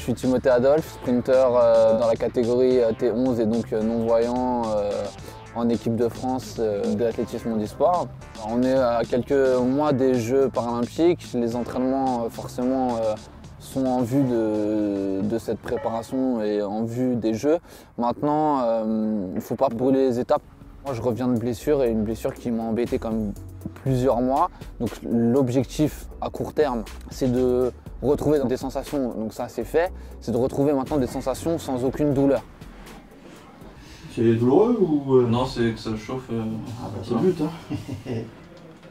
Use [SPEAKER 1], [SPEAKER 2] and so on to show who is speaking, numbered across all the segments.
[SPEAKER 1] suis Timothée Adolphe, sprinter dans la catégorie T11 et donc non-voyant en équipe de France de l'athlétisme handisport. On est à quelques mois des Jeux paralympiques. Les entraînements forcément sont en vue de cette préparation et en vue des Jeux. Maintenant, il ne faut pas brûler les étapes. Moi, je reviens de blessure et une blessure qui m'a embêté quand même plusieurs mois. Donc l'objectif à court terme, c'est de retrouver des sensations, donc ça c'est fait, c'est de retrouver maintenant des sensations sans aucune douleur.
[SPEAKER 2] C'est douloureux ou
[SPEAKER 3] Non, c'est que ça chauffe.
[SPEAKER 2] Ah bah, c'est le but, hein.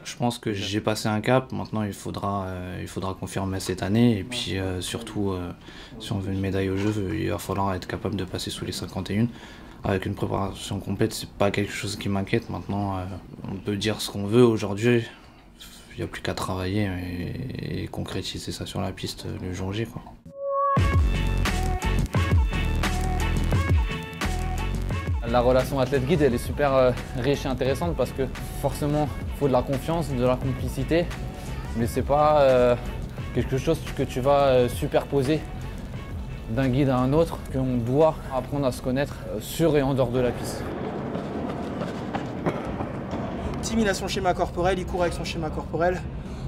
[SPEAKER 4] Je pense que j'ai passé un cap, maintenant il faudra confirmer cette année et puis surtout si on veut une médaille aux Jeux, il va falloir être capable de passer sous les 51. Avec une préparation complète, c'est pas quelque chose qui m'inquiète. Maintenant, on peut dire ce qu'on veut aujourd'hui. Il n'y a plus qu'à travailler et concrétiser ça sur la piste le jour J, quoi.
[SPEAKER 1] La relation athlète-guide, elle est super riche et intéressante parce que forcément, il faut de la confiance, de la complicité, mais c'est pas quelque chose que tu vas superposer d'un guide à un autre, qu'on doit apprendre à se connaître sur et en dehors de la piste.
[SPEAKER 5] Tim, il a son schéma corporel, il court avec son schéma corporel.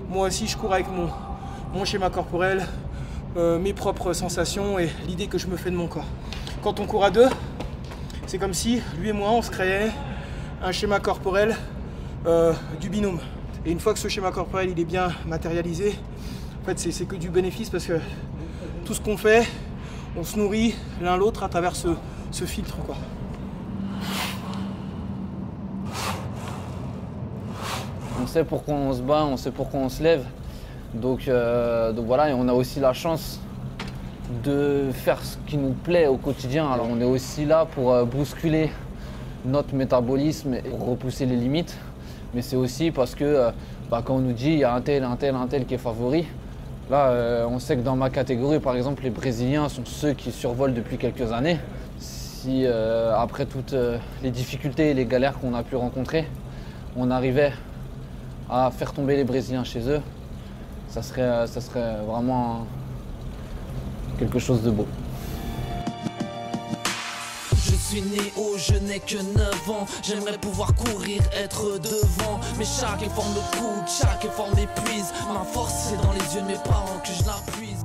[SPEAKER 5] Moi aussi, je cours avec mon schéma corporel, mes propres sensations et l'idée que je me fais de mon corps. Quand on court à deux, c'est comme si lui et moi, on se créait un schéma corporel du binôme. Et une fois que ce schéma corporel il est bien matérialisé, en fait, c'est que du bénéfice parce que tout ce qu'on fait, on se nourrit l'un l'autre à travers ce filtre, quoi.
[SPEAKER 1] On sait pourquoi on se bat, on sait pourquoi on se lève. Donc voilà, et on a aussi la chance de faire ce qui nous plaît au quotidien. Alors on est aussi là pour bousculer notre métabolisme et repousser les limites. Mais c'est aussi parce que quand on nous dit il y a un tel qui est favori, là on sait que dans ma catégorie par exemple les Brésiliens sont ceux qui survolent depuis quelques années. Si après toutes les difficultés et les galères qu'on a pu rencontrer, on arrivait à faire tomber les Brésiliens chez eux, ça serait vraiment quelque chose de beau.
[SPEAKER 6] Je suis néo, je n'ai que 9 ans. J'aimerais pouvoir courir, être devant. Mais chaque effort me coûte, chaque effort m'épuise. Ma force c'est dans les yeux de mes parents que je la puise.